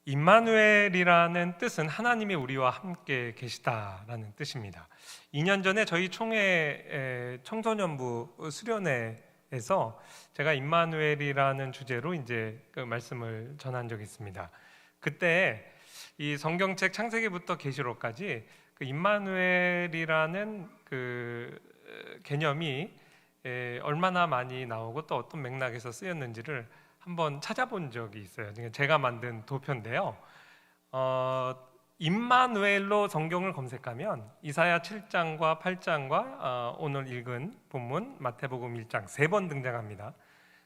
임마누엘이라는 뜻은 하나님이 우리와 함께 계시다라는 뜻입니다. 2년 전에 저희 총회 청소년부 수련회에서 제가 임마누엘이라는 주제로 이제 그 말씀을 전한 적이 있습니다. 그때 이 성경책 창세기부터 계시록까지 그 임마누엘이라는 그 개념이 얼마나 많이 나오고 또 어떤 맥락에서 쓰였는지를 한번 찾아본 적이 있어요. 제가 만든 도표인데요. 임마누엘로 성경을 검색하면 이사야 7장과 8장과 오늘 읽은 본문 마태복음 1장 3번 등장합니다.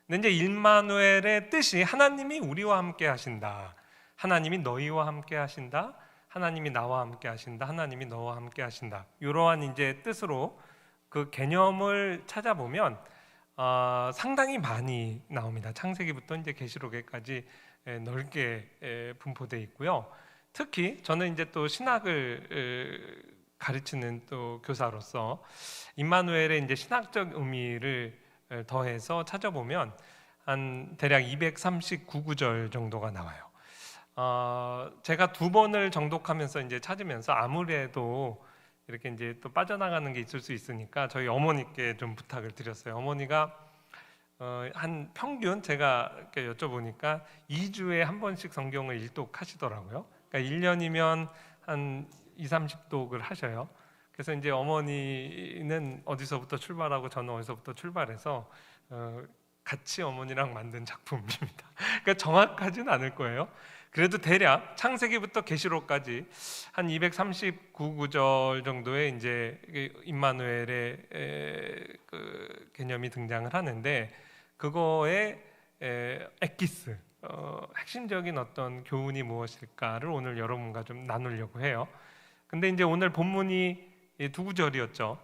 근데 이제 임마누엘의 뜻이 하나님이 우리와 함께 하신다, 하나님이 너희와 함께 하신다, 하나님이 나와 함께 하신다, 하나님이 너와 함께 하신다, 이러한 이제 뜻으로 그 개념을 찾아보면 상당히 많이 나옵니다. 창세기부터 이제 계시록에까지 넓게 분포되어 있고요. 특히 저는 이제 또 신학을 가르치는 또 교사로서 임마누엘의 이제 신학적 의미를 더해서 찾아보면 한 대략 239구절 정도가 나와요. 제가 2번을 정독하면서 이제 찾으면서 아무래도 이렇게 이제 또 빠져나가는 게 있을 수 있으니까 저희 어머니께 좀 부탁을 드렸어요. 어머니가 한 평균 제가 이렇게 여쭤보니까 2주에 한 번씩 성경을 일독하시더라고요. 그러니까 1년이면 한 2-30독을 하셔요. 그래서 이제 어머니는 어디서부터 출발하고 저는 어디서부터 출발해서 같이 어머니랑 만든 작품입니다. 그러니까 정확하진 않을 거예요. 그래도 대략 창세기부터 계시록까지 한 239구절 정도의 이제 임마누엘의 그 개념이 등장을 하는데, 그거의 엑기스, 핵심적인 어떤 교훈이 무엇일까를 오늘 여러분과 좀 나누려고 해요. 근데 이제 오늘 본문이 2구절이었죠.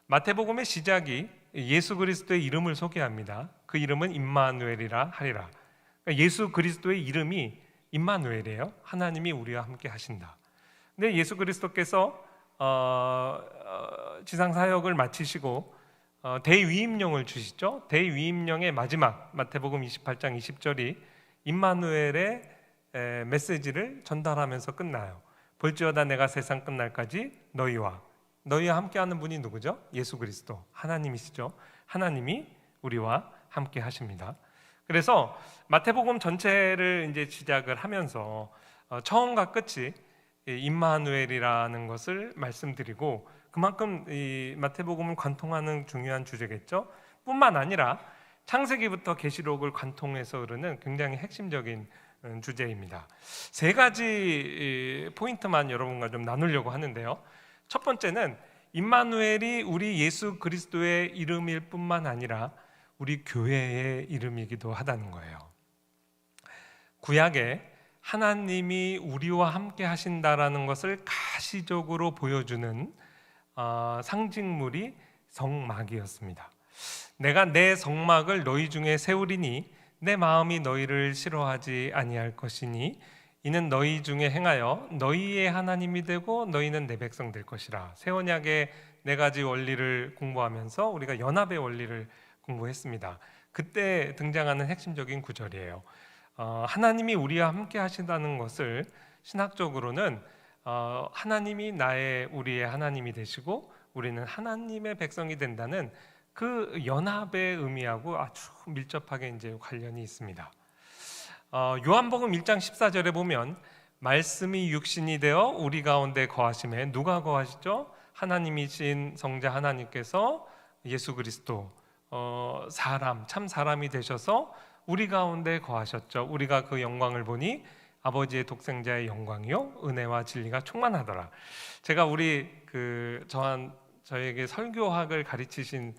마태복음의 시작이 예수 그리스도의 이름을 소개합니다. 그 이름은 임마누엘이라 하리라. 그러니까 예수 그리스도의 이름이 임마누엘이에요. 하나님이 우리와 함께 하신다. 근데 예수 그리스도께서 지상 사역을 마치시고 대위임령을 주시죠. 대위임령의 마지막 마태복음 28장 20절이 임마누엘의 메시지를 전달하면서 끝나요. 볼지어다 내가 세상 끝날까지 너희와 함께하는 분이 누구죠? 예수 그리스도, 하나님이시죠. 하나님이 우리와 함께 하십니다. 그래서 마태복음 전체를 이제 시작을 하면서 처음과 끝이 임마누엘이라는 것을 말씀드리고, 그만큼 이 마태복음을 관통하는 중요한 주제겠죠. 뿐만 아니라 창세기부터 계시록을 관통해서 흐르는 굉장히 핵심적인 주제입니다. 3가지 포인트만 여러분과 좀 나누려고 하는데요. 첫 번째는 임마누엘이 우리 예수 그리스도의 이름일 뿐만 아니라 우리 교회의 이름이기도 하다는 거예요. 구약에 하나님이 우리와 함께 하신다라는 것을 가시적으로 보여주는 상징물이 성막이었습니다. 내가 내 성막을 너희 중에 세우리니 내 마음이 너희를 싫어하지 아니할 것이니 이는 너희 중에 행하여 너희의 하나님이 되고 너희는 내 백성 될 것이라. 새 언약의 4가지 원리를 공부하면서 우리가 연합의 원리를 공부했습니다. 그때 등장하는 핵심적인 구절이에요. 하나님이 우리와 함께 하신다는 것을 신학적으로는 하나님이 우리의 하나님이 되시고 우리는 하나님의 백성이 된다는 그 연합의 의미하고 아주 밀접하게 이제 관련이 있습니다. 요한복음 1장 14절에 보면 말씀이 육신이 되어 우리 가운데 거하심에 누가 거하시죠? 하나님이신 성자 하나님께서 예수 그리스도 참 사람이 되셔서 우리 가운데 거하셨죠. 우리가 그 영광을 보니 아버지의 독생자의 영광이요 은혜와 진리가 충만하더라. 제가 저에게 설교학을 가르치신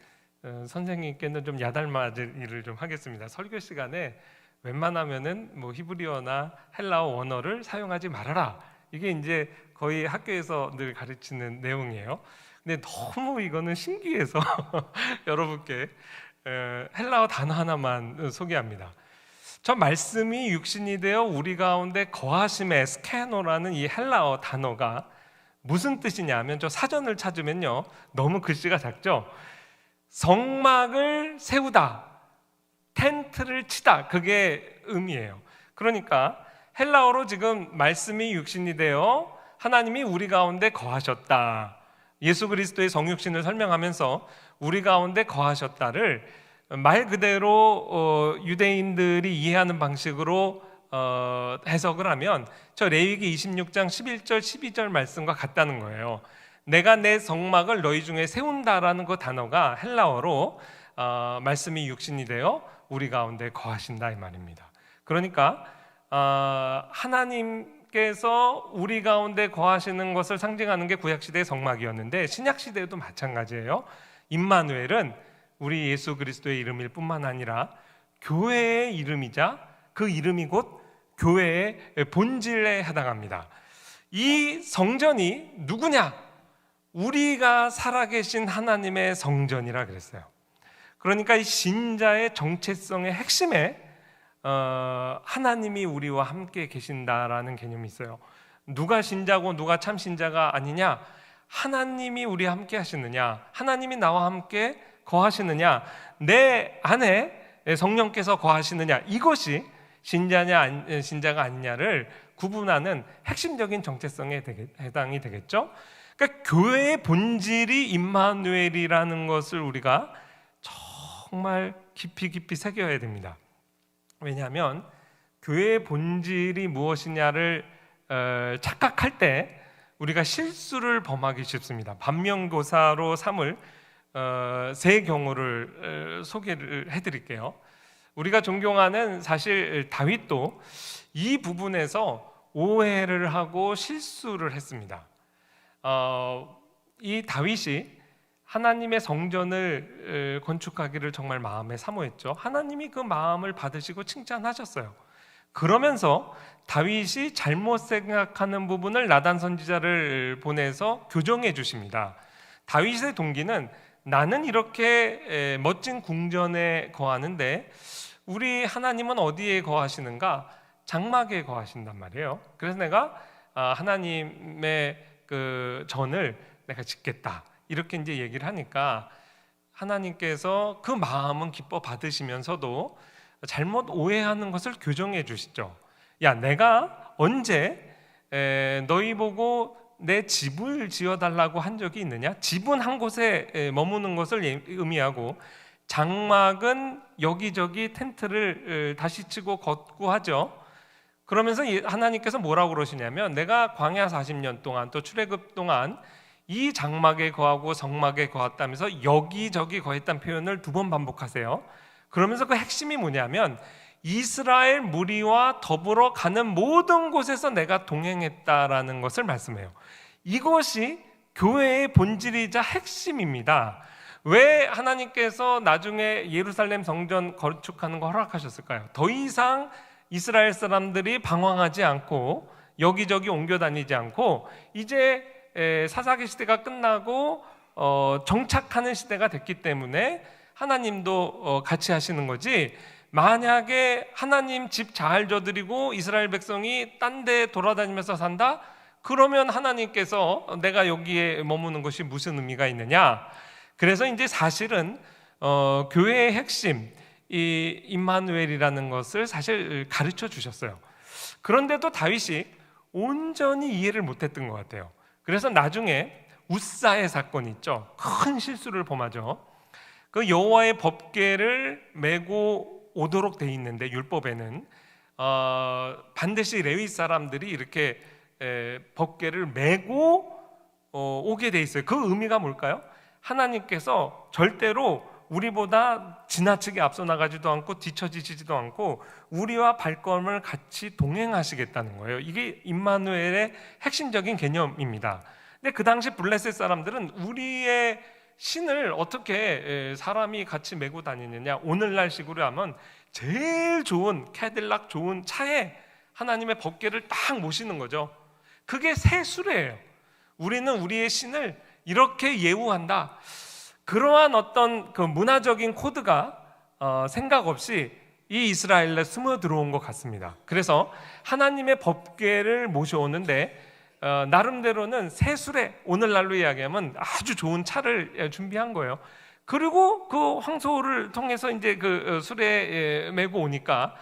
선생님께는 좀 야단맞을 일을 좀 하겠습니다. 설교 시간에 웬만하면은 뭐 히브리어나 헬라어 원어를 사용하지 말아라. 이게 이제 거의 학교에서 늘 가르치는 내용이에요. 근데 너무 이거는 신기해서 여러분께 헬라어 단어 하나만 소개합니다. 저 말씀이 육신이 되어 우리 가운데 거하심에 스케노라는 이 헬라어 단어가 무슨 뜻이냐면, 저 사전을 찾으면요 너무 글씨가 작죠. 성막을 세우다, 텐트를 치다, 그게 의미예요. 그러니까 헬라어로 지금 말씀이 육신이 되어 하나님이 우리 가운데 거하셨다. 예수 그리스도의 성육신을 설명하면서 우리 가운데 거하셨다를 말 그대로 유대인들이 이해하는 방식으로 해석을 하면 저 레위기 26장 11절 12절 말씀과 같다는 거예요. 내가 내 성막을 너희 중에 세운다라는 그 단어가 헬라어로 말씀이 육신이 되어 우리 가운데 거하신다 이 말입니다. 그러니까 하나님께서 우리 가운데 거하시는 것을 상징하는 게 구약시대의 성막이었는데 신약시대에도 마찬가지예요. 임마누엘은 우리 예수 그리스도의 이름일 뿐만 아니라 교회의 이름이자 그 이름이 곧 교회의 본질에 해당합니다. 이 성전이 누구냐? 우리가 살아계신 하나님의 성전이라 그랬어요. 그러니까 이 신자의 정체성의 핵심에 하나님이 우리와 함께 계신다라는 개념이 있어요. 누가 신자고 누가 참 신자가 아니냐? 하나님이 우리와 함께 하시느냐? 하나님이 나와 함께 거하시느냐? 내 안에 성령께서 거하시느냐? 이것이 신자냐 신자가 아니냐를 구분하는 핵심적인 정체성에 해당이 되겠죠. 그러니까 교회의 본질이 임마누엘이라는 것을 우리가 정말 깊이 새겨야 됩니다. 왜냐하면 교회의 본질이 무엇이냐를 착각할 때 우리가 실수를 범하기 쉽습니다. 반면교사로 삼을 세 경우를 소개를 해드릴게요. 우리가 존경하는 사실 다윗도 이 부분에서 오해를 하고 실수를 했습니다. 이 다윗이 하나님의 성전을 건축하기를 정말 마음에 사모했죠. 하나님이 그 마음을 받으시고 칭찬하셨어요. 그러면서 다윗이 잘못 생각하는 부분을 나단 선지자를 보내서 교정해 주십니다. 다윗의 동기는 나는 이렇게 멋진 궁전에 거하는데 우리 하나님은 어디에 거하시는가? 장막에 거하신단 말이에요. 그래서 내가 하나님의 그 전을 내가 짓겠다. 이렇게 이제 얘기를 하니까 하나님께서 그 마음은 기뻐 받으시면서도 잘못 오해하는 것을 교정해 주시죠. 야, 내가 언제 너희 보고 내 집을 지어달라고 한 적이 있느냐? 집은 한 곳에 머무는 것을 의미하고 장막은 여기저기 텐트를 다시 치고 걷고 하죠. 그러면서 하나님께서 뭐라고 그러시냐면 내가 광야 40년 동안 또 출애굽 동안 이 장막에 거하고 성막에 거했다면서 여기저기 거했다는 표현을 2번 반복하세요. 그러면서 그 핵심이 뭐냐면 이스라엘 무리와 더불어 가는 모든 곳에서 내가 동행했다라는 것을 말씀해요. 이것이 교회의 본질이자 핵심입니다. 왜 하나님께서 나중에 예루살렘 성전 건축하는 거 허락하셨을까요? 더 이상 이스라엘 사람들이 방황하지 않고 여기저기 옮겨 다니지 않고 이제 사사기 시대가 끝나고 정착하는 시대가 됐기 때문에 하나님도 같이 하시는 거지. 만약에 하나님 집 잘 져드리고 이스라엘 백성이 딴 데 돌아다니면서 산다? 그러면 하나님께서 내가 여기에 머무는 것이 무슨 의미가 있느냐? 그래서 이제 사실은 교회의 핵심 이 임마누엘이라는 것을 사실 가르쳐 주셨어요. 그런데도 다윗이 온전히 이해를 못했던 것 같아요. 그래서 나중에 웃사의 사건이 있죠. 큰 실수를 범하죠. 그 여호와의 법궤를 메고 오도록 돼 있는데 율법에는 반드시 레위 사람들이 이렇게 법궤를 메고 오게 돼 있어요. 그 의미가 뭘까요? 하나님께서 절대로 우리보다 지나치게 앞서 나가지도 않고 뒤처지지도 않고 우리와 발걸음을 같이 동행하시겠다는 거예요. 이게 임마누엘의 핵심적인 개념입니다. 근데 그 당시 블레셋 사람들은 우리의 신을 어떻게 사람이 같이 메고 다니느냐, 오늘날 식으로 하면 제일 좋은 캐딜락 좋은 차에 하나님의 법궤를 딱 모시는 거죠. 그게 세수래예요. 우리는 우리의 신을 이렇게 예우한다. 그러한 어떤 그 문화적인 코드가 생각 없이 이 이스라엘에 스며 들어온 것 같습니다. 그래서 하나님의 법궤를 모셔오는데 나름대로는 세술에 오늘날로 이야기하면 아주 좋은 차를 준비한 거예요. 그리고 그 황소를 통해서 이제 그 수레에 메고 오니까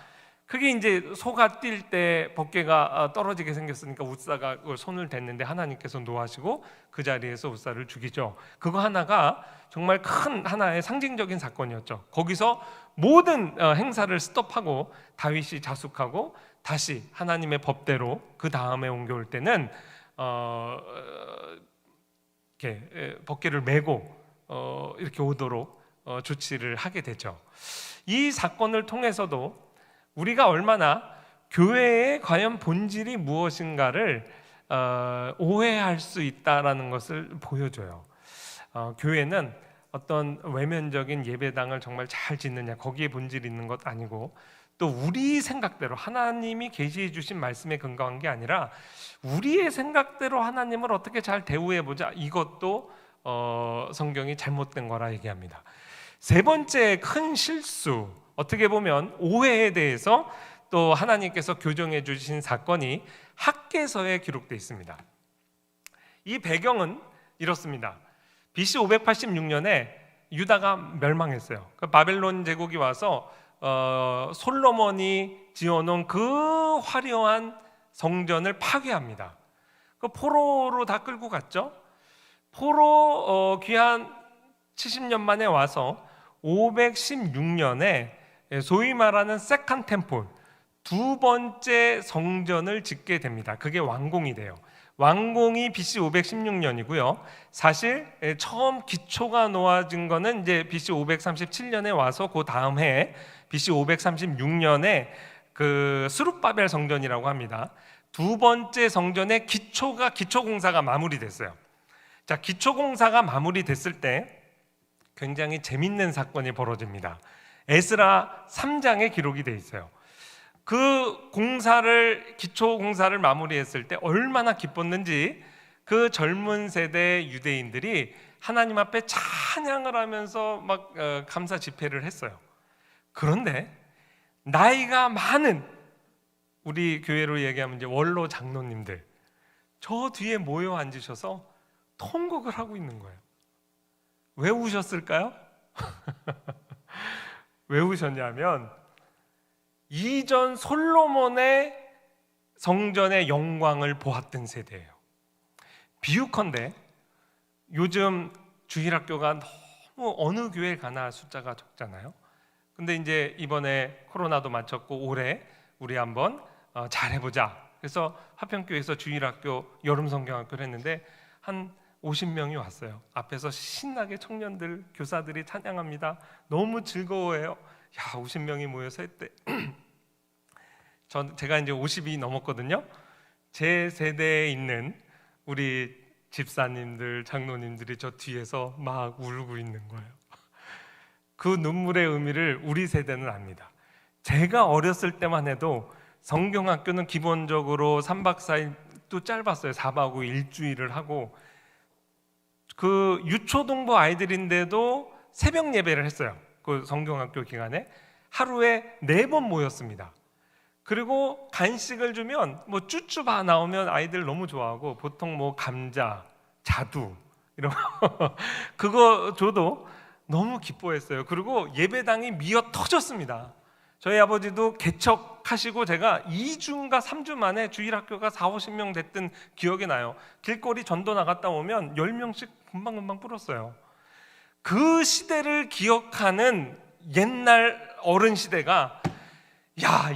그게 이제 소가 뛸 때 벗개가 떨어지게 생겼으니까 웃사가 그걸 손을 댔는데 하나님께서 노하시고 그 자리에서 웃사를 죽이죠. 그거 하나가 정말 큰 하나의 상징적인 사건이었죠. 거기서 모든 행사를 스톱하고 다윗이 자숙하고 다시 하나님의 법대로 그 다음에 옮겨올 때는 이렇게 벗개를 메고 이렇게 오도록 조치를 하게 되죠. 이 사건을 통해서도 우리가 얼마나 교회의 과연 본질이 무엇인가를 오해할 수 있다라는 것을 보여줘요. 교회는 어떤 외면적인 예배당을 정말 잘 짓느냐, 거기에 본질이 있는 것 아니고, 또 우리 생각대로 하나님이 계시해 주신 말씀에 근거한 게 아니라 우리의 생각대로 하나님을 어떻게 잘 대우해 보자, 이것도 성경이 잘못된 거라 얘기합니다. 세 번째 큰 실수, 어떻게 보면 오해에 대해서 또 하나님께서 교정해 주신 사건이 학개서에 기록되어 있습니다. 이 배경은 이렇습니다. BC 586년에 유다가 멸망했어요. 바벨론 제국이 와서 솔로몬이 지어놓은 그 화려한 성전을 파괴합니다. 그 포로로 다 끌고 갔죠. 포로 귀한 70년 만에 와서 516년에 소위 말하는 세컨 템플, 두 번째 성전을 짓게 됩니다. 그게 완공이 돼요. 완공이 BC 516년이고요. 사실 처음 기초가 놓아진 거는 이제 BC 537년에 와서 그 다음 해에 BC 536년에 그 스룹바벨 성전이라고 합니다. 두 번째 성전의 기초 공사가 마무리됐어요. 자, 기초 공사가 마무리됐을 때 굉장히 재밌는 사건이 벌어집니다. 에스라 3장에 기록이 돼 있어요. 그 기초 공사를 마무리했을 때 얼마나 기뻤는지 그 젊은 세대 유대인들이 하나님 앞에 찬양을 하면서 막 감사 집회를 했어요. 그런데 나이가 많은 우리 교회로 얘기하면 이제 원로 장로님들, 저 뒤에 모여 앉으셔서 통곡을 하고 있는 거예요. 왜 우셨을까요? 왜 우셨냐면 이전 솔로몬의 성전의 영광을 보았던 세대예요. 비유컨대 요즘 주일학교가 너무 어느 교회 가나 숫자가 적잖아요. 근데 이제 이번에 코로나도 마쳤고 올해 우리 한번 잘해보자. 그래서 화평교회에서 주일학교 여름 성경학교를 했는데 한 50명이 왔어요. 앞에서 신나게 청년들, 교사들이 찬양합니다. 너무 즐거워해요. 야, 50명이 모여서 했대. 제가 이제 50이 넘었거든요. 제 세대에 있는 우리 집사님들, 장로님들이 저 뒤에서 막 울고 있는 거예요. 그 눈물의 의미를 우리 세대는 압니다. 제가 어렸을 때만 해도 성경학교는 기본적으로 3박 4일 또 짧았어요. 4박 5일 일주일을 하고, 그 유초동부 아이들인데도 새벽 예배를 했어요. 그 성경학교 기간에 하루에 4번 모였습니다. 그리고 간식을 주면 뭐 쭈쭈바 나오면 아이들 너무 좋아하고, 보통 뭐 감자, 자두 이런 거 그거 줘도 너무 기뻐했어요. 그리고 예배당이 미어 터졌습니다. 저희 아버지도 개척하시고 제가 2주인가 3주 만에 주일학교가 40-50명 됐던 기억이 나요. 길거리 전도 나갔다 오면 10명씩 금방금방 불었어요. 그 시대를 기억하는 옛날 어른 시대가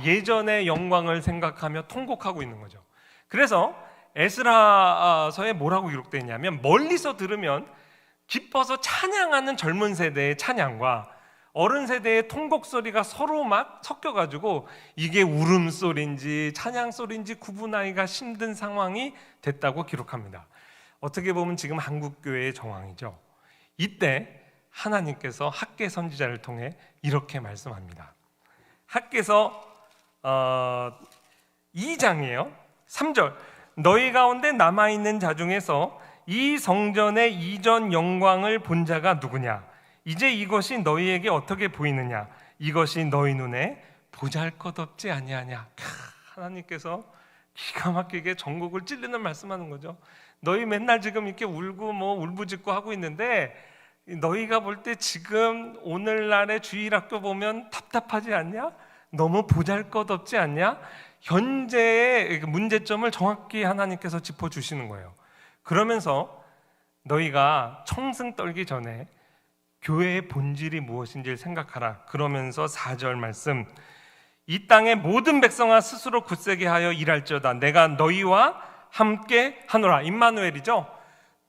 예전의 영광을 생각하며 통곡하고 있는 거죠. 그래서 에스라서에 뭐라고 기록되어 있냐면, 멀리서 들으면 기뻐서 찬양하는 젊은 세대의 찬양과 어른 세대의 통곡 소리가 서로 막 섞여가지고 이게 울음소리인지 찬양소리인지 구분하기가 힘든 상황이 됐다고 기록합니다. 어떻게 보면 지금 한국교회의 정황이죠. 이때 하나님께서 학개 선지자를 통해 이렇게 말씀합니다. 학개서 2장이에요. 3절, 너희 가운데 남아있는 자 중에서 이 성전의 이전 영광을 본 자가 누구냐? 이제 이것이 너희에게 어떻게 보이느냐? 이것이 너희 눈에 보잘것없지 아니하냐? 하나님께서 기가 막히게 전곡을 찔르는 말씀하는 거죠. 너희 맨날 지금 이렇게 울고 뭐 울부짖고 하고 있는데, 너희가 볼 때 지금 오늘날의 주일학교 보면 답답하지 않냐? 너무 보잘것없지 않냐? 현재의 문제점을 정확히 하나님께서 짚어주시는 거예요. 그러면서 너희가 청승 떨기 전에 교회의 본질이 무엇인지를 생각하라. 그러면서 4절 말씀, 이 땅의 모든 백성아 스스로 굳세게 하여 일할지어다. 내가 너희와 함께 하노라. 임마누엘이죠.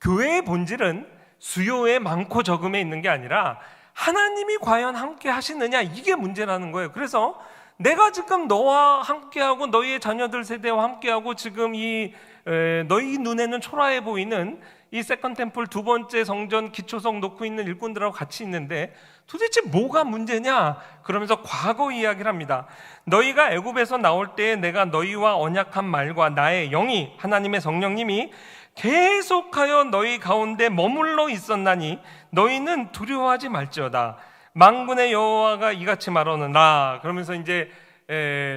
교회의 본질은 수요에 많고 적음에 있는 게 아니라 하나님이 과연 함께 하시느냐, 이게 문제라는 거예요. 그래서 내가 지금 너와 함께하고 너희의 자녀들 세대와 함께하고 지금 너희 눈에는 초라해 보이는 이 세컨 템플 두 번째 성전 기초성 놓고 있는 일꾼들하고 같이 있는데 도대체 뭐가 문제냐? 그러면서 과거 이야기를 합니다. 너희가 애굽에서 나올 때에 내가 너희와 언약한 말과 나의 영이, 하나님의 성령님이 계속하여 너희 가운데 머물러 있었나니 너희는 두려워하지 말지어다. 만군의 여호와가 이같이 말하노라. 그러면서 이제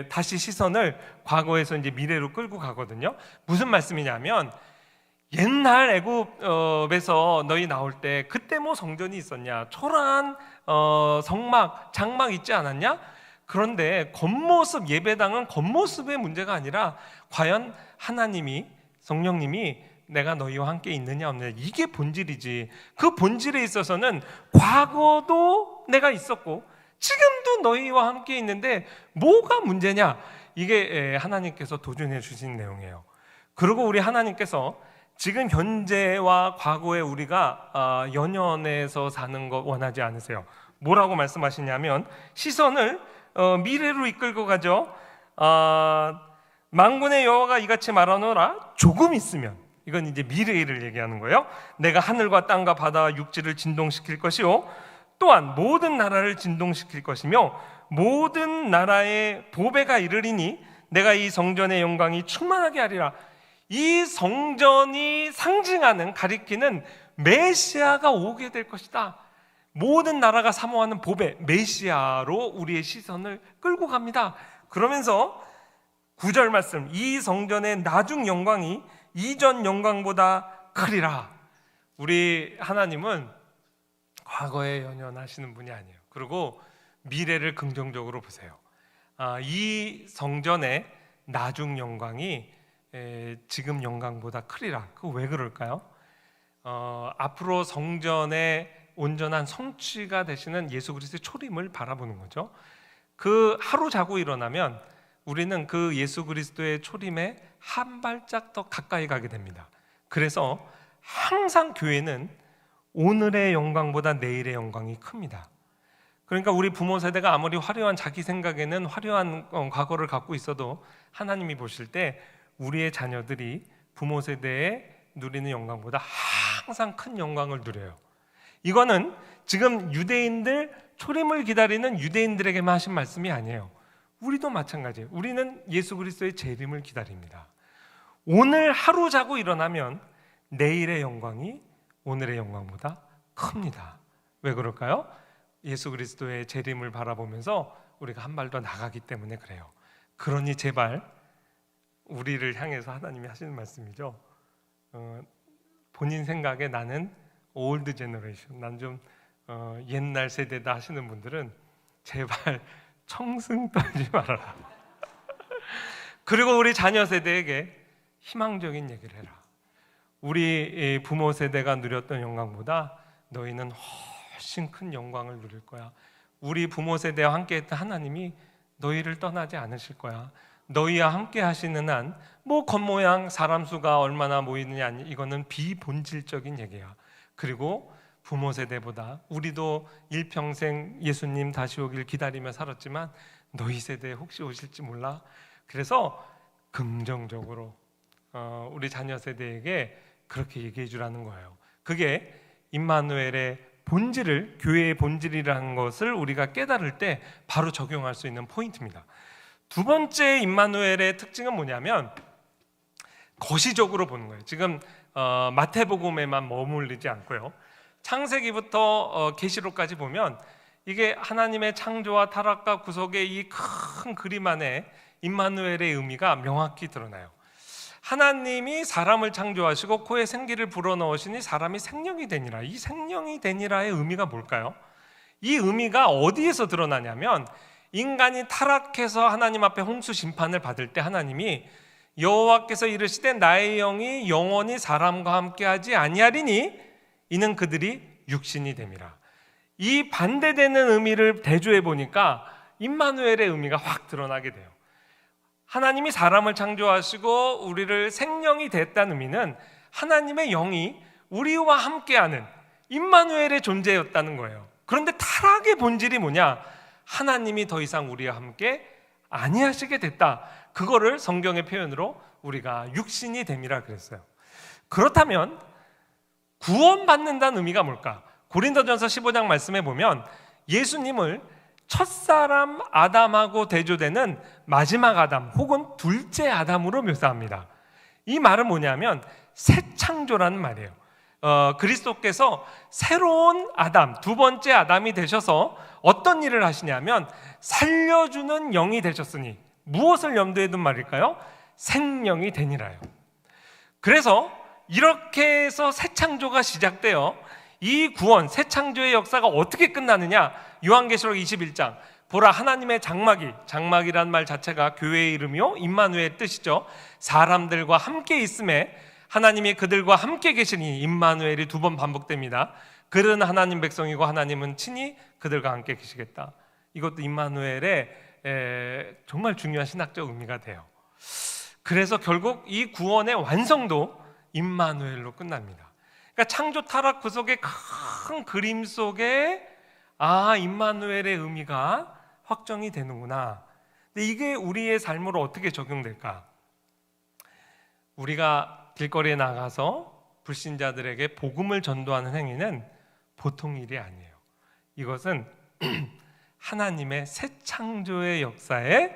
다시 시선을 과거에서 이제 미래로 끌고 가거든요. 무슨 말씀이냐면, 옛날 애굽에서 너희 나올 때 그때 뭐 성전이 있었냐? 초라한 성막, 장막 있지 않았냐? 그런데 겉모습, 예배당은 겉모습의 문제가 아니라 과연 하나님이, 성령님이 내가 너희와 함께 있느냐 없느냐, 이게 본질이지. 그 본질에 있어서는 과거도 내가 있었고 지금도 너희와 함께 있는데 뭐가 문제냐? 이게 하나님께서 도전해 주신 내용이에요. 그리고 우리 하나님께서 지금 현재와 과거에 우리가 연연해서 사는 거 원하지 않으세요. 뭐라고 말씀하시냐면, 시선을 미래로 이끌고 가죠. 만군의 여호와가 이같이 말하노라. 조금 있으면, 이건 이제 미래를 얘기하는 거예요. 내가 하늘과 땅과 바다와 육지를 진동시킬 것이요 또한 모든 나라를 진동시킬 것이며 모든 나라의 보배가 이르리니 내가 이 성전의 영광이 충만하게 하리라. 이 성전이 상징하는, 가리키는 메시아가 오게 될 것이다. 모든 나라가 사모하는 보배, 메시아로 우리의 시선을 끌고 갑니다. 그러면서 9절 말씀, 이 성전의 나중 영광이 이전 영광보다 크리라. 우리 하나님은 과거에 연연하시는 분이 아니에요. 그리고 미래를 긍정적으로 보세요. 이 성전의 나중 영광이 지금 영광보다 크리라. 그거 왜 그럴까요? 앞으로 성전의 온전한 성취가 되시는 예수 그리스도의 초림을 바라보는 거죠. 그 하루 자고 일어나면 우리는 그 예수 그리스도의 초림에 한 발짝 더 가까이 가게 됩니다. 그래서 항상 교회는 오늘의 영광보다 내일의 영광이 큽니다. 그러니까 우리 부모 세대가 아무리 화려한, 자기 생각에는 화려한 과거를 갖고 있어도 하나님이 보실 때 우리의 자녀들이 부모 세대에 누리는 영광보다 항상 큰 영광을 누려요. 이거는 지금 유대인들, 초림을 기다리는 유대인들에게만 하신 말씀이 아니에요. 우리도 마찬가지예요. 우리는 예수 그리스도의 재림을 기다립니다. 오늘 하루 자고 일어나면 내일의 영광이 오늘의 영광보다 큽니다. 왜 그럴까요? 예수 그리스도의 재림을 바라보면서 우리가 한 발 더 나가기 때문에 그래요. 그러니 제발 우리를 향해서 하나님이 하시는 말씀이죠. 본인 생각에 나는 올드 제너레이션, 난 좀 옛날 세대다 하시는 분들은 제발 청승 떨지 말아라. 그리고 우리 자녀 세대에게 희망적인 얘기를 해라. 우리 부모 세대가 누렸던 영광보다 너희는 훨씬 큰 영광을 누릴 거야. 우리 부모 세대와 함께했던 하나님이 너희를 떠나지 않으실 거야. 너희와 함께 하시는 한 뭐 겉모양, 사람 수가 얼마나 모이느냐, 이거는 비본질적인 얘기야. 그리고 부모 세대보다 우리도 일평생 예수님 다시 오길 기다리며 살았지만 너희 세대에 혹시 오실지 몰라. 그래서 긍정적으로 우리 자녀 세대에게 그렇게 얘기해 주라는 거예요. 그게 임마누엘의 본질을, 교회의 본질이라는 것을 우리가 깨달을 때 바로 적용할 수 있는 포인트입니다. 두 번째 임마누엘의 특징은 뭐냐면 거시적으로 보는 거예요. 지금 마태복음에만 머물리지 않고요. 창세기부터 계시록까지 보면 이게 하나님의 창조와 타락과 구속의 이 큰 그림 안에 임마누엘의 의미가 명확히 드러나요. 하나님이 사람을 창조하시고 코에 생기를 불어넣으시니 사람이 생명이 되니라. 이 생명이 되니라의 의미가 뭘까요? 이 의미가 어디에서 드러나냐면 인간이 타락해서 하나님 앞에 홍수 심판을 받을 때 하나님이 여호와께서 이르시되 나의 영이 영원히 사람과 함께하지 아니하리니 이는 그들이 육신이 됨이라. 이 반대되는 의미를 대조해 보니까 임마누엘의 의미가 확 드러나게 돼요. 하나님이 사람을 창조하시고 우리를 생명이 됐다는 의미는 하나님의 영이 우리와 함께하는 임마누엘의 존재였다는 거예요. 그런데 타락의 본질이 뭐냐? 하나님이 더 이상 우리와 함께 아니하시게 됐다. 그거를 성경의 표현으로 우리가 육신이 됨이라 그랬어요. 그렇다면 구원받는다는 의미가 뭘까? 고린도전서 15장 말씀에 보면 예수님을 첫사람 아담하고 대조되는 마지막 아담 혹은 둘째 아담으로 묘사합니다. 이 말은 뭐냐면 새 창조라는 말이에요. 그리스도께서 새로운 아담, 두 번째 아담이 되셔서 어떤 일을 하시냐면 살려주는 영이 되셨으니 무엇을 염두에 둔 말일까요? 생명이 되니라요. 그래서 이렇게 해서 새 창조가 시작되어 이 구원, 새 창조의 역사가 어떻게 끝나느냐? 요한계시록 21장 보라 하나님의 장막이란 말 자체가 교회의 이름이요 임마누엘의 뜻이죠. 사람들과 함께 있음에 하나님이 그들과 함께 계시니 임마누엘이 두 번 반복됩니다. 그들은 하나님 백성이고 하나님은 친히 그들과 함께 계시겠다. 이것도 임마누엘의 정말 중요한 신학적 의미가 돼요. 그래서 결국 이 구원의 완성도 임마누엘로 끝납니다. 그러니까 창조 타락 구속의 큰 그림 속에 임마누엘의 의미가 확정이 되는구나. 근데 이게 우리의 삶으로 어떻게 적용될까? 우리가 길거리에 나가서 불신자들에게 복음을 전도하는 행위는 보통 일이 아니에요. 이것은 하나님의 새 창조의 역사에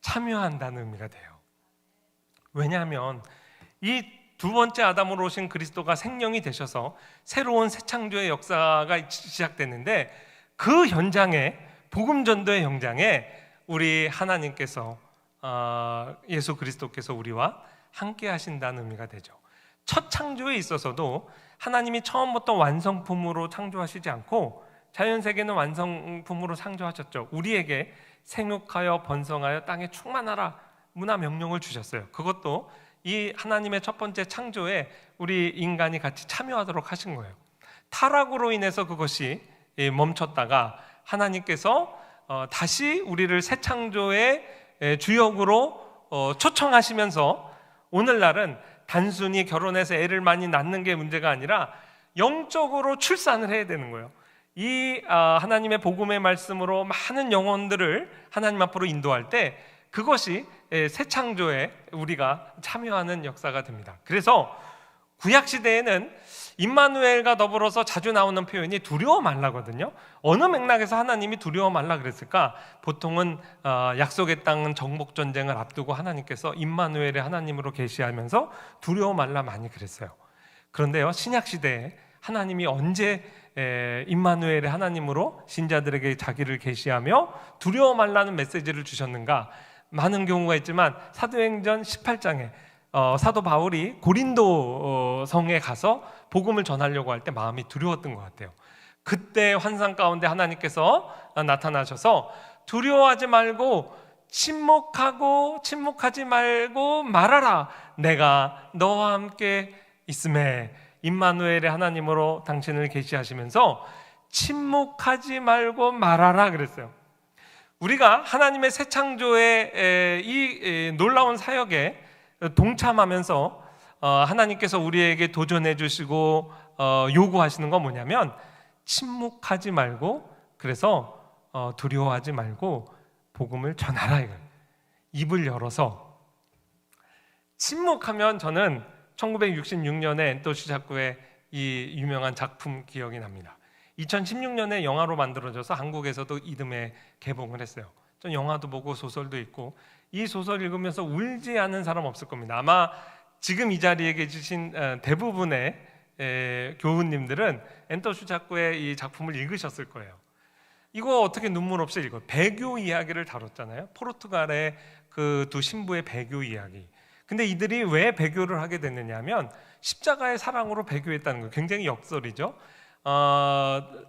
참여한다는 의미가 돼요. 왜냐하면 이 두 번째 아담으로 오신 그리스도가 생명이 되셔서 새로운 새 창조의 역사가 시작됐는데 그 현장에 복음 전도의 현장에 우리 하나님께서 예수 그리스도께서 우리와 함께 하신다는 의미가 되죠. 첫 창조에 있어서도 하나님이 처음부터 완성품으로 창조하시지 않고 자연세계는 완성품으로 창조하셨죠. 우리에게 생육하여 번성하여 땅에 충만하라 문화 명령을 주셨어요. 그것도 이 하나님의 첫 번째 창조에 우리 인간이 같이 참여하도록 하신 거예요. 타락으로 인해서 그것이 멈췄다가 하나님께서 다시 우리를 새 창조의 주역으로 초청하시면서 오늘날은 단순히 결혼해서 애를 많이 낳는 게 문제가 아니라 영적으로 출산을 해야 되는 거예요. 이 하나님의 복음의 말씀으로 많은 영혼들을 하나님 앞으로 인도할 때 그것이 새 창조에 우리가 참여하는 역사가 됩니다. 그래서 구약 시대에는 임마누엘과 더불어서 자주 나오는 표현이 두려워 말라거든요. 어느 맥락에서 하나님이 두려워 말라 그랬을까? 보통은 약속의 땅은 정복 전쟁을 앞두고 하나님께서 임마누엘의 하나님으로 계시하면서 두려워 말라 많이 그랬어요. 그런데요, 신약 시대에 하나님이 언제 임마누엘의 하나님으로 신자들에게 자기를 계시하며 두려워 말라는 메시지를 주셨는가? 많은 경우가 있지만 사도행전 18장에 사도 바울이 고린도 성에 가서 복음을 전하려고 할 때 마음이 두려웠던 것 같아요. 그때 환상 가운데 하나님께서 나타나셔서 두려워하지 말고 침묵하지 말고 말하라. 내가 너와 함께 있음에 임마누엘의 하나님으로 당신을 계시하시면서 침묵하지 말고 말하라 그랬어요. 우리가 하나님의 새 창조의 이 놀라운 사역에 동참하면서 하나님께서 우리에게 도전해 주시고 요구하시는 건 뭐냐면 침묵하지 말고 그래서 두려워하지 말고 복음을 전하라 이거예요. 입을 열어서 침묵하면 저는 1966년에 엔토시 작구의 이 유명한 작품 기억이 납니다. 2016년에 영화로 만들어져서 한국에서도 이듬해 개봉을 했어요. 전 영화도 보고 소설도 읽고 이 소설 읽으면서 울지 않은 사람 없을 겁니다. 아마 지금 이 자리에 계신 대부분의 교우님들은 엔토시 작구의 이 작품을 읽으셨을 거예요. 이거 어떻게 눈물 없이 읽어요? 배교 이야기를 다뤘잖아요. 포르투갈의 그 두 신부의 배교 이야기. 근데 이들이 왜 배교를 하게 됐느냐 하면 십자가의 사랑으로 배교했다는 거예요. 굉장히 역설이죠.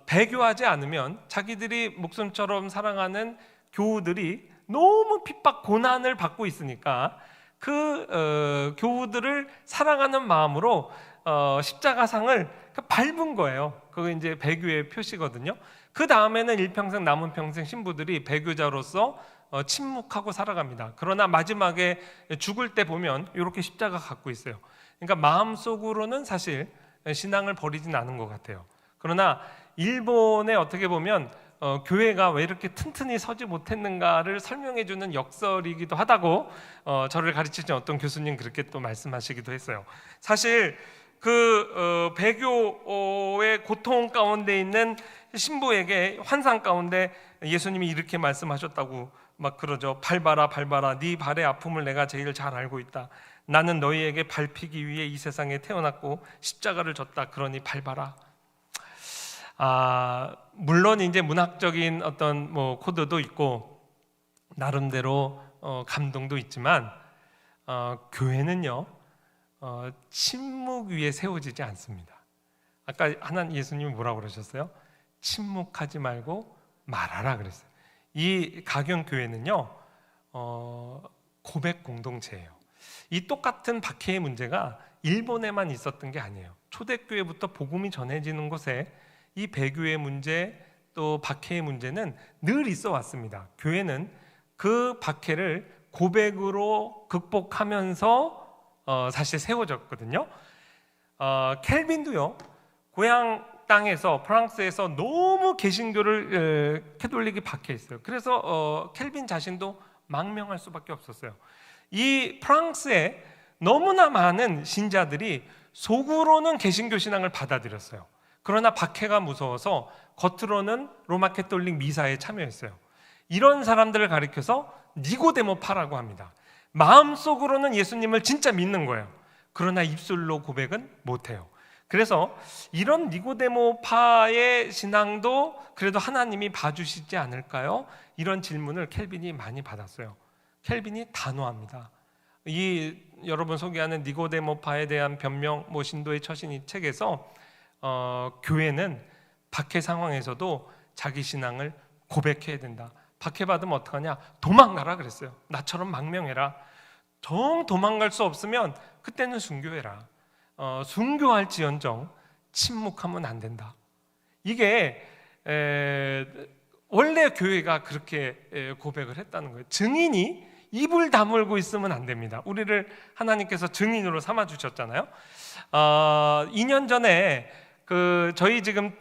배교하지 않으면 자기들이 목숨처럼 사랑하는 교우들이 너무 핍박 고난을 받고 있으니까 그 교우들을 사랑하는 마음으로 십자가상을 밟은 거예요. 그거 이제 배교의 표시거든요. 그 다음에는 일평생 남은 평생 신부들이 배교자로서 침묵하고 살아갑니다. 그러나 마지막에 죽을 때 보면 이렇게 십자가 갖고 있어요. 그러니까 마음속으로는 사실 신앙을 버리진 않은 것 같아요. 그러나 일본에 어떻게 보면 교회가 왜 이렇게 튼튼히 서지 못했는가를 설명해주는 역설이기도 하다고 저를 가르치신 어떤 교수님 그렇게 또 말씀하시기도 했어요. 사실 그 배교의 고통 가운데 있는 신부에게 환상 가운데 예수님이 이렇게 말씀하셨다고 막 그러죠. 밟아라 밟아라, 네 발의 아픔을 내가 제일 잘 알고 있다. 나는 너희에게 밟히기 위해 이 세상에 태어났고 십자가를 졌다. 그러니 밟아라. 물론 이제 문학적인 어떤 뭐 코드도 있고 나름대로 감동도 있지만 교회는요 침묵 위에 세워지지 않습니다. 아까 예수님이 뭐라고 그러셨어요? 침묵하지 말고 말하라 그랬어요. 이 가경교회는요 고백 공동체예요. 이 똑같은 박해의 문제가 일본에만 있었던 게 아니에요. 초대교회부터 복음이 전해지는 곳에 이 배교의 문제 또 박해의 문제는 늘 있어 왔습니다. 교회는 그 박해를 고백으로 극복하면서 사실 세워졌거든요. 켈빈도요 고향 땅에서 프랑스에서 너무 개신교를 캐톨릭이 박해 있어요. 그래서 켈빈 자신도 망명할 수밖에 없었어요. 이 프랑스에 너무나 많은 신자들이 속으로는 개신교 신앙을 받아들였어요. 그러나 박해가 무서워서 겉으로는 로마 캐톨릭 미사에 참여했어요. 이런 사람들을 가리켜서 니고데모파라고 합니다. 마음속으로는 예수님을 진짜 믿는 거예요. 그러나 입술로 고백은 못해요. 그래서 이런 니고데모파의 신앙도 그래도 하나님이 봐주시지 않을까요? 이런 질문을 켈빈이 많이 받았어요. 켈빈이 단호합니다. 이 여러분 소개하는 니고데모파에 대한 변명, 신도의 처신 이 책에서 교회는 박해 상황에서도 자기 신앙을 고백해야 된다. 박해받으면 어떡하냐? 도망가라 그랬어요. 나처럼 망명해라. 정 도망갈 수 없으면 그때는 순교해라. 순교할지언정 침묵하면 안 된다. 이게 원래 교회가 그렇게 고백을 했다는 거예요. 증인이 입을 다물고 있으면 안 됩니다. 우리를 하나님께서 증인으로 삼아 주셨잖아요. 2년 전에 저희 지금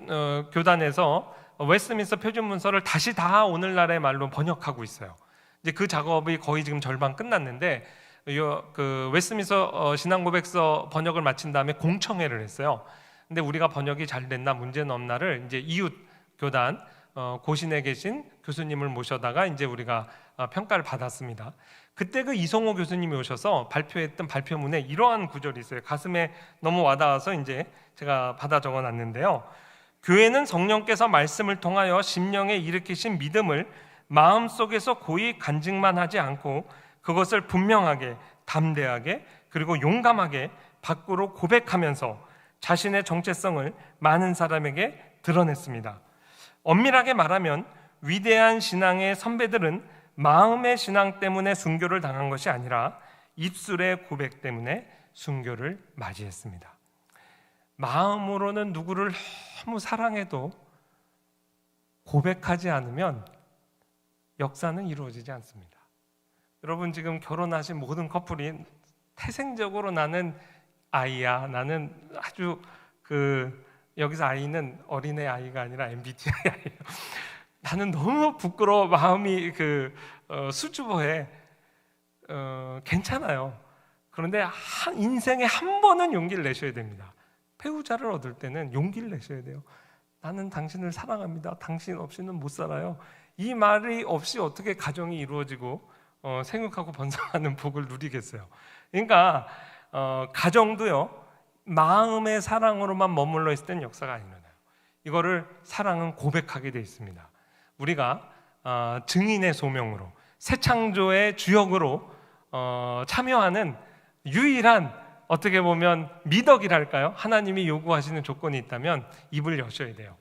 교단에서 웨스트민스터 표준 문서를 다시 다 오늘날의 말로 번역하고 있어요. 이제 그 작업이 거의 지금 절반 끝났는데 웨스트민스터 신앙고백서 번역을 마친 다음에 공청회를 했어요. 근데 우리가 번역이 잘 됐나 문제는 없나를 이제 이웃 교단 고신에 계신 교수님을 모셔다가 이제 우리가 평가를 받았습니다. 그때 그 이성호 교수님이 오셔서 발표했던 발표문에 이러한 구절이 있어요. 가슴에 너무 와닿아서 이제 제가 받아 적어놨는데요. 교회는 성령께서 말씀을 통하여 심령에 일으키신 믿음을 마음속에서 고이 간직만 하지 않고 그것을 분명하게, 담대하게, 그리고 용감하게 밖으로 고백하면서 자신의 정체성을 많은 사람에게 드러냈습니다. 엄밀하게 말하면 위대한 신앙의 선배들은 마음의 신앙 때문에 순교를 당한 것이 아니라 입술의 고백 때문에 순교를 맞이했습니다. 마음으로는 누구를 너무 사랑해도 고백하지 않으면 역사는 이루어지지 않습니다. 여러분 지금 결혼하신 모든 커플이 태생적으로 나는 아이야, 나는 아주 여기서 아이는 어린애 아이가 아니라 MBTI 아이예요. 나는 너무 부끄러워, 마음이 수줍어해. 괜찮아요. 그런데 인생에 한 번은 용기를 내셔야 됩니다. 배우자를 얻을 때는 용기를 내셔야 돼요. 나는 당신을 사랑합니다. 당신 없이는 못 살아요. 이 말이 없이 어떻게 가정이 이루어지고 생육하고 번성하는 복을 누리겠어요. 그러니까 가정도요 마음의 사랑으로만 머물러 있을 때는 역사가 안 일어나요. 이거를 사랑은 고백하게 돼 있습니다. 우리가 증인의 소명으로 새 창조의 주역으로 참여하는 유일한 어떻게 보면 미덕이랄까요? 하나님이 요구하시는 조건이 있다면 입을 여셔야 돼요.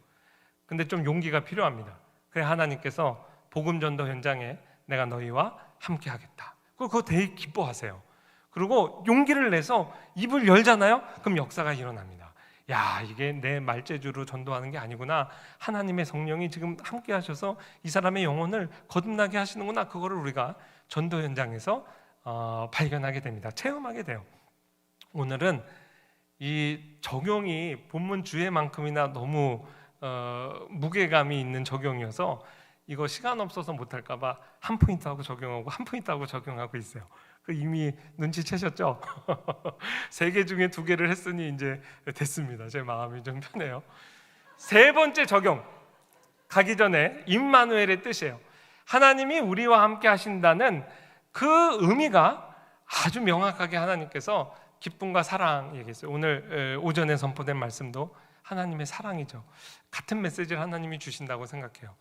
근데 좀 용기가 필요합니다. 그래 하나님께서 복음 전도 현장에 내가 너희와 함께 하겠다. 그거 되게 기뻐하세요. 그리고 용기를 내서 입을 열잖아요. 그럼 역사가 일어납니다. 야, 이게 내 말재주로 전도하는 게 아니구나. 하나님의 성령이 지금 함께 하셔서 이 사람의 영혼을 거듭나게 하시는구나. 그거를 우리가 전도 현장에서 발견하게 됩니다. 체험하게 돼요. 오늘은 이 적용이 본문 주제만큼이나 너무 무게감이 있는 적용이어서 이거 시간 없어서 못할까 봐 한 포인트 하고 적용하고 한 포인트 하고 적용하고 있어요. 이미 눈치채셨죠? 3개 중에 2개를 했으니 이제 됐습니다. 제 마음이 좀 편해요. 세 번째 적용 가기 전에 임마누엘의 뜻이에요. 하나님이 우리와 함께 하신다는 그 의미가 아주 명확하게 하나님께서 기쁨과 사랑 얘기했어요. 오늘 오전에 선포된 말씀도 하나님의 사랑이죠. 같은 메시지를 하나님이 주신다고 생각해요.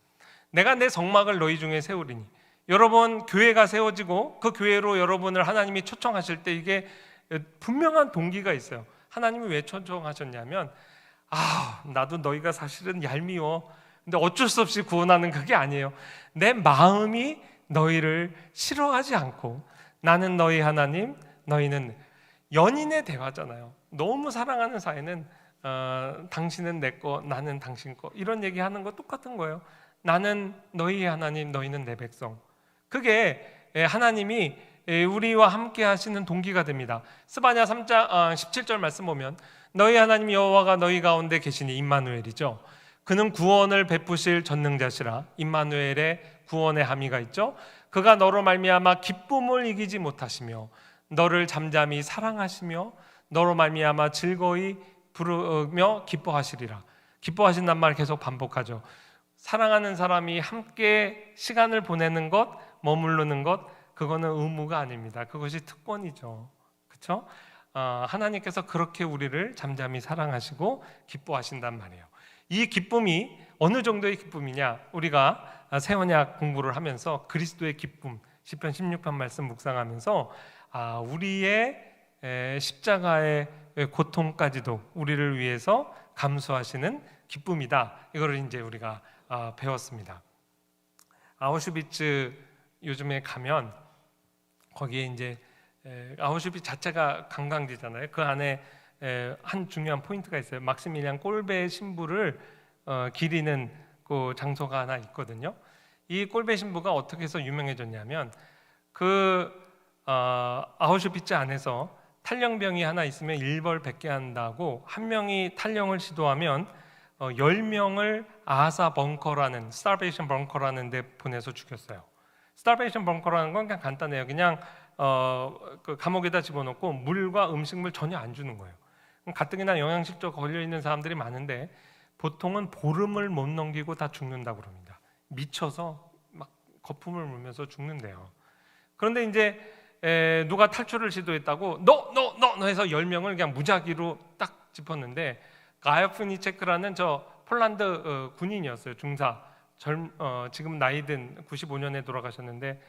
내가 내 성막을 너희 중에 세우리니, 여러분 교회가 세워지고 그 교회로 여러분을 하나님이 초청하실 때 이게 분명한 동기가 있어요. 하나님이 왜 초청하셨냐면 나도 너희가 사실은 얄미워. 근데 어쩔 수 없이 구원하는 그게 아니에요. 내 마음이 너희를 싫어하지 않고 나는 너희 하나님, 너희는 연인의 대화잖아요. 너무 사랑하는 사이는 당신은 내 거, 나는 당신 거 이런 얘기하는 거 똑같은 거예요. 나는 너희의 하나님, 너희는 내 백성. 그게 하나님이 우리와 함께 하시는 동기가 됩니다. 스바냐 3장 17절 말씀 보면 너희 하나님 여호와가 너희 가운데 계시니 임마누엘이죠. 그는 구원을 베푸실 전능자시라. 임마누엘의 구원의 함의가 있죠. 그가 너로 말미암아 기쁨을 이기지 못하시며 너를 잠잠히 사랑하시며 너로 말미암아 즐거이 부르며 기뻐하시리라. 기뻐하신단 말 계속 반복하죠. 사랑하는 사람이 함께 시간을 보내는 것, 머무르는 것, 그거는 의무가 아닙니다. 그것이 특권이죠. 그렇죠? 하나님께서 그렇게 우리를 잠잠히 사랑하시고 기뻐하신단 말이에요. 이 기쁨이 어느 정도의 기쁨이냐? 우리가 새 언약 공부를 하면서 그리스도의 기쁨, 시편 16편 말씀 묵상하면서 우리의 십자가의 고통까지도 우리를 위해서 감수하시는 기쁨이다. 이거를 이제 우리가 배웠습니다. 아우슈비츠 요즘에 가면 거기에 이제 아우슈비츠 자체가 관광지잖아요. 그 안에 한 중요한 포인트가 있어요. 막시밀리안 꼴베 신부를 기리는 그 장소가 하나 있거든요. 이 꼴베 신부가 어떻게 해서 유명해졌냐면 아우슈비츠 안에서 탈영병이 하나 있으면 일벌백계 한다고 한 명이 탈영을 시도하면 10명을 아하사 벙커라는 스타베이션 벙커라는 데 보내서 죽였어요. 스타베이션 벙커라는 건 그냥 간단해요. 그냥 그 감옥에다 집어넣고 물과 음식물 전혀 안 주는 거예요. 가뜩이나 영양실조 걸려있는 사람들이 많은데 보통은 보름을 못 넘기고 다 죽는다고 그럽니다. 미쳐서 막 거품을 물면서 죽는데요. 그런데 이제 누가 탈출을 시도했다고 너 해서 10명을 그냥 무작위로 딱 짚었는데 가야프니체크라는 저 폴란드 군인이었어요. 중사. 지금 나이든 95년에 돌아가셨는데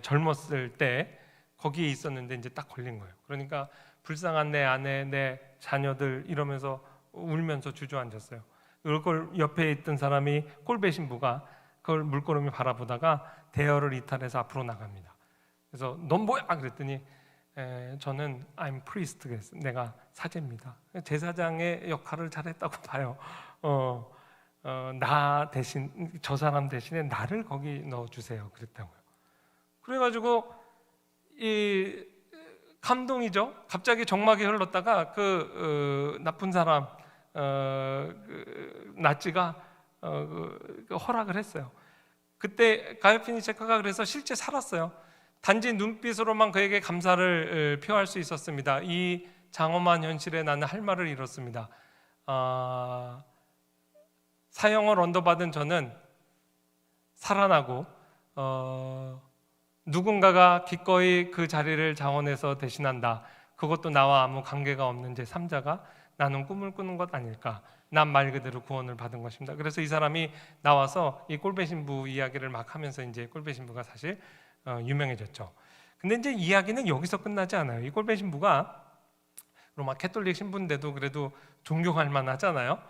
젊었을 때 거기에 있었는데 이제 딱 걸린 거예요. 그러니까 불쌍한 내 아내, 내 자녀들 이러면서 울면서 주저앉았어요. 그걸 옆에 있던 사람이 꼴배 신부가 그걸 물끄러미 바라보다가 대열을 이탈해서 앞으로 나갑니다. 그래서 넌 뭐야? 그랬더니 저는 I'm priest, 내가 사제입니다. 제사장의 역할을 잘했다고 봐요. 나 대신 저 사람 대신에 나를 거기 넣어주세요. 그랬다고요. 그래가지고 이 감동이죠. 갑자기 정막이 흘렀다가 나쁜 사람 나치가 허락을 했어요. 그때 가야피니체크가 그래서 실제 살았어요. 단지 눈빛으로만 그에게 감사를 표할 수 있었습니다. 이 장엄한 현실에 나는 할 말을 잃었습니다. 사형을 언도받은 저는 살아나고 누군가가 기꺼이 그 자리를 장원해서 대신한다. 그것도 나와 아무 관계가 없는 제3자가 나는 꿈을 꾸는 것 아닐까. 난 말 그대로 구원을 받은 것입니다. 그래서 이 사람이 나와서 이 꼴배 신부 이야기를 막 하면서 이제 꼴배 신부가 사실 유명해졌죠. 근데 이제 이야기는 여기서 끝나지 않아요. 이 꼴배 신부가 로마 캐톨릭 신부인데도 그래도 존경할 만하잖아요.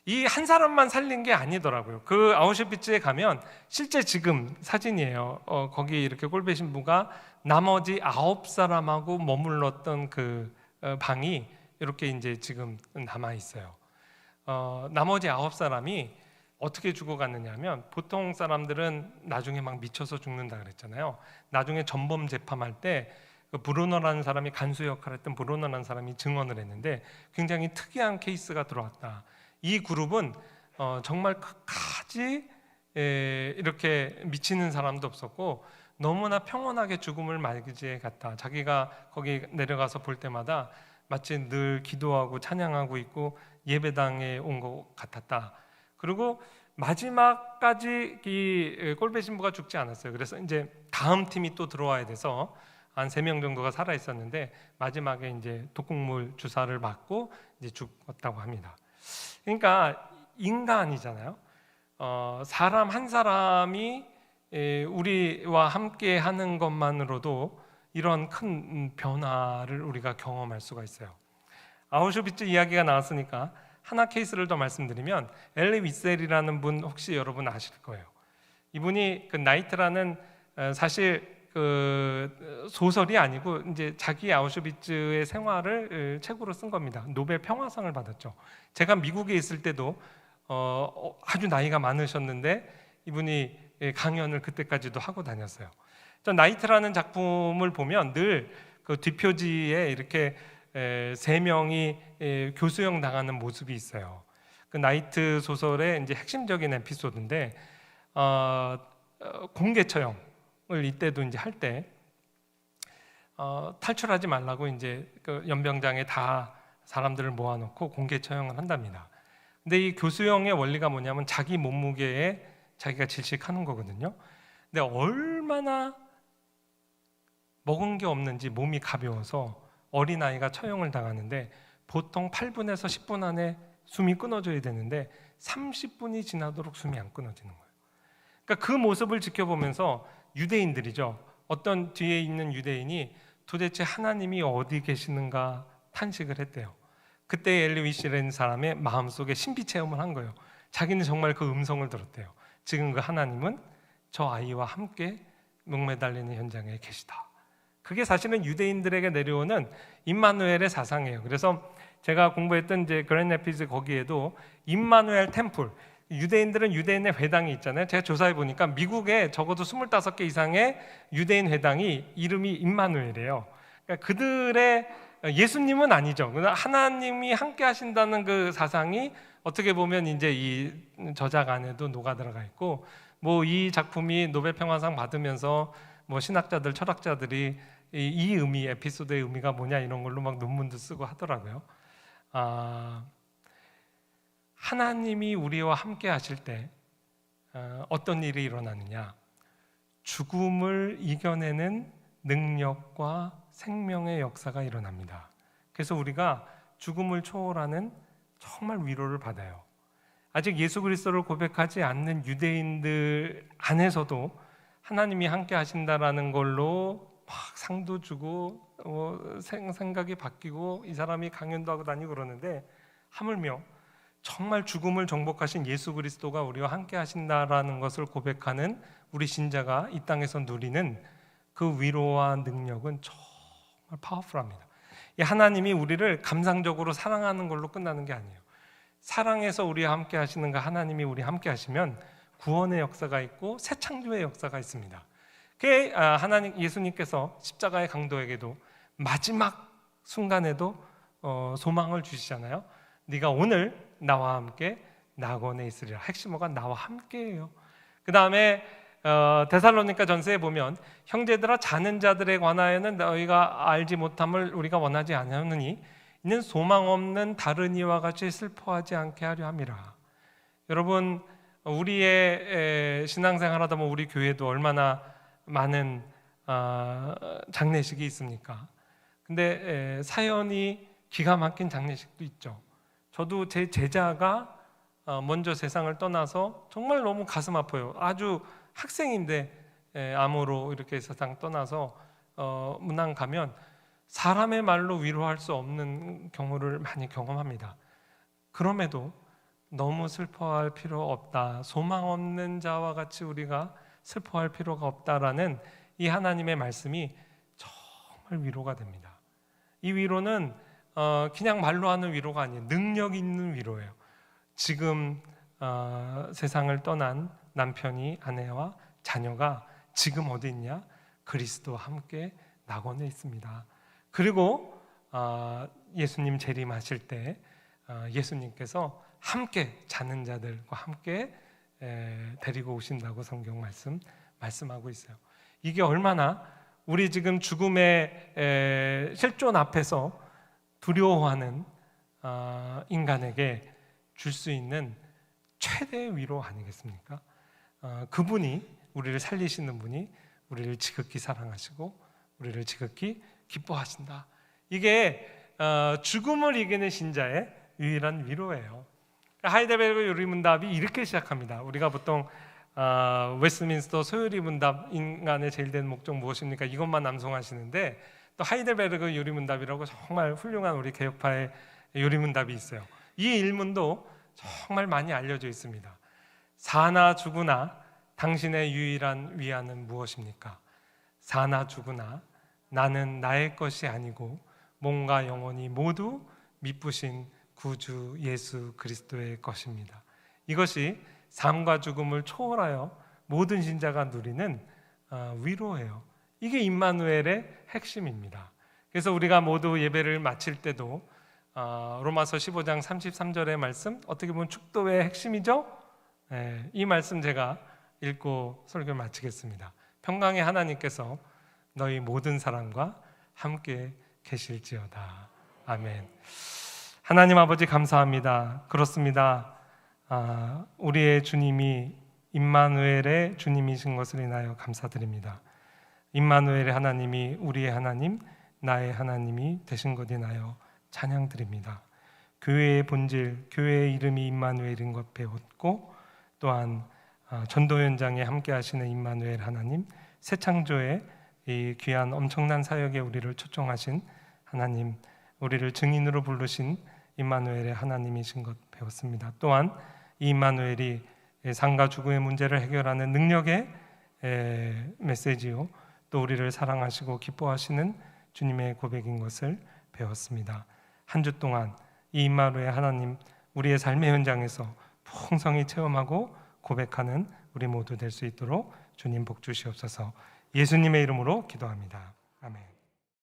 이 한 사람만 살린 게 아니더라고요. 그 아우슈비츠에 가면 실제 지금 사진이에요. 거기 이렇게 꼴배 신부가 나머지 9사람하고 머물렀던 그 방이 이렇게 이제 지금 남아 있어요. 나머지 9사람이 어떻게 죽어갔느냐 하면, 보통 사람들은 나중에 막 미쳐서 죽는다 그랬잖아요. 나중에 전범 재판할 때 그 브루너라는 사람이 간수 역할을 했던 브루너라는 사람이 증언을 했는데, 굉장히 특이한 케이스가 들어왔다. 이 그룹은 정말 끝까지 이렇게 미치는 사람도 없었고 너무나 평온하게 죽음을 맞이해 갔다. 자기가 거기 내려가서 볼 때마다 마치 늘 기도하고 찬양하고 있고 예배당에 온 것 같았다. 그리고 마지막까지 이 꼴배 신부가 죽지 않았어요. 그래서 이제 다음 팀이 또 들어와야 돼서 한 3명 정도가 살아 있었는데, 마지막에 이제 독극물 주사를 맞고 이제 죽었다고 합니다. 그러니까 인간이잖아요. 사람 한 사람이 우리와 함께 하는 것만으로도 이런 큰 변화를 우리가 경험할 수가 있어요. 아우슈비츠 이야기가 나왔으니까 하나 케이스를 더 말씀드리면, 엘리 위셀이라는 분 혹시 여러분 아실 거예요. 이분이 그 나이트라는 사실 그 소설이 아니고 이제 자기 아우슈비츠의 생활을 책으로 쓴 겁니다. 노벨 평화상을 받았죠. 제가 미국에 있을 때도 아주 나이가 많으셨는데 이분이 강연을 그때까지도 하고 다녔어요. 저 나이트라는 작품을 보면 늘 그 뒷표지에 이렇게 3명이 교수형 당하는 모습이 있어요. 그 나이트 소설의 이제 핵심적인 에피소드인데, 공개 처형을 이때도 이제 할 때 탈출하지 말라고 이제 그 연병장에 다 사람들을 모아놓고 공개 처형을 한답니다. 근데 이 교수형의 원리가 뭐냐면 자기 몸무게에 자기가 질식하는 거거든요. 근데 얼마나 먹은 게 없는지 몸이 가벼워서 어린아이가 처형을 당하는데, 보통 8분에서 10분 안에 숨이 끊어져야 되는데 30분이 지나도록 숨이 안 끊어지는 거예요. 그러니까 그 모습을 지켜보면서 유대인들이죠, 어떤 뒤에 있는 유대인이 도대체 하나님이 어디 계시는가 탄식을 했대요. 그때 엘리 위셀이라는 사람의 마음속에 신비 체험을 한 거예요. 자기는 정말 그 음성을 들었대요. 지금 그 하나님은 저 아이와 함께 목매달리는 현장에 계시다. 그게 사실은 유대인들에게 내려오는 임마누엘의 사상이에요. 그래서 제가 공부했던 이제 그랜드 래피드 거기에도 임마누엘 템플, 유대인들은 유대인의 회당이 있잖아요. 제가 조사해 보니까 미국에 적어도 25개 이상의 유대인 회당이 이름이 임마누엘이에요. 그러니까 그들의 예수님은 아니죠. 하나님이 함께 하신다는 그 사상이 어떻게 보면 이제 이 저작 안에도 녹아 들어가 있고, 뭐 이 작품이 노벨 평화상 받으면서 뭐 신학자들, 철학자들이 이 의미, 에피소드의 의미가 뭐냐 이런 걸로 막 논문도 쓰고 하더라고요. 하나님이 우리와 함께 하실 때 어떤 일이 일어나느냐? 죽음을 이겨내는 능력과 생명의 역사가 일어납니다. 그래서 우리가 죽음을 초월하는 정말 위로를 받아요. 아직 예수 그리스도를 고백하지 않는 유대인들 안에서도 하나님이 함께 하신다라는 걸로 막 상도 주고 생각이 바뀌고 이 사람이 강연도 하고 다니고 그러는데, 하물며 정말 죽음을 정복하신 예수 그리스도가 우리와 함께 하신다라는 것을 고백하는 우리 신자가 이 땅에서 누리는 그 위로와 능력은 정말 파워풀합니다. 하나님이 우리를 감상적으로 사랑하는 걸로 끝나는 게 아니에요. 사랑해서 우리와 함께 하시는 그 하나님이 우리와 함께 하시면 구원의 역사가 있고 새 창조의 역사가 있습니다. 그게 하나님, 예수님께서 십자가의 강도에게도 마지막 순간에도 소망을 주시잖아요. 네가 오늘 나와 함께 낙원에 있으리라. 핵심어가 나와 함께예요. 그 다음에 데살로니가 전서에 보면, 형제들아 자는 자들에 관하여는 너희가 알지 못함을 우리가 원하지 아니하느니 이는 소망 없는 다른 이와 같이 슬퍼하지 않게 하려 함이라. 여러분, 우리의 신앙생활 하다 보면 우리 교회도 얼마나 많은 장례식이 있습니까? 근데 사연이 기가 막힌 장례식도 있죠. 저도 제 제자가 먼저 세상을 떠나서 정말 너무 가슴 아파요. 아주 학생인데 암으로 이렇게 세상 떠나서 문안 가면 사람의 말로 위로할 수 없는 경우를 많이 경험합니다. 그럼에도 너무 슬퍼할 필요 없다. 소망 없는 자와 같이 우리가 슬퍼할 필요가 없다라는 이 하나님의 말씀이 정말 위로가 됩니다. 이 위로는 그냥 말로 하는 위로가 아니에요. 능력 있는 위로예요. 지금 세상을 떠난 남편이, 아내와 자녀가 지금 어디 있냐? 그리스도와 함께 낙원에 있습니다. 그리고 예수님 재림하실 때 예수님께서 함께 자는 자들과 함께 데리고 오신다고 성경 말씀하고 있어요. 이게 얼마나 우리 지금 죽음의 실존 앞에서 두려워하는 인간에게 줄 수 있는 최대의 위로 아니겠습니까? 그분이, 우리를 살리시는 분이 우리를 지극히 사랑하시고 우리를 지극히 기뻐하신다. 이게 죽음을 이기는 신자의 유일한 위로예요. 하이델베르그 요리문답이 이렇게 시작합니다. 우리가 보통 웨스트민스터 소요리 문답, 인간의 제일 된 목적 무엇입니까? 이것만 암송하시는데 또 하이델베르그 요리문답이라고 정말 훌륭한 우리 개혁파의 요리문답이 있어요. 이 일문도 정말 많이 알려져 있습니다. 사나 죽으나 당신의 유일한 위안은 무엇입니까? 사나 죽으나 나는 나의 것이 아니고 몸과 영혼이 모두 미쁘신 구주 예수 그리스도의 것입니다. 이것이 삶과 죽음을 초월하여 모든 신자가 누리는 위로예요. 이게 임마누엘의 핵심입니다. 그래서 우리가 모두 예배를 마칠 때도 로마서 15장 33절의 말씀, 어떻게 보면 축도의 핵심이죠? 이 말씀 제가 읽고 설교를 마치겠습니다. 평강의 하나님께서 너희 모든 사람과 함께 계실지어다. 아멘. 하나님 아버지 감사합니다. 그렇습니다. 우리의 주님이 임마누엘의 주님이신 것을 인하여 감사드립니다. 임마누엘의 하나님이 우리의 하나님, 나의 하나님이 되신 것 인하여 찬양드립니다. 교회의 본질, 교회의 이름이 임마누엘인 것 배웠고, 또한 전도 현장에 함께 하시는 임마누엘 하나님, 새 창조의 이 귀한 엄청난 사역에 우리를 초청하신 하나님, 우리를 증인으로 부르신 임마누엘의 하나님이신 것 배웠습니다. 또한 이 임마누엘이 삶과 죽음의 문제를 해결하는 능력의 메시지요, 또 우리를 사랑하시고 기뻐하시는 주님의 고백인 것을 배웠습니다. 한 주 동안 이 임마누엘 하나님, 우리의 삶의 현장에서 풍성히 체험하고 고백하는 우리 모두 될 수 있도록 주님 복 주시옵소서. 예수님의 이름으로 기도합니다. 아멘.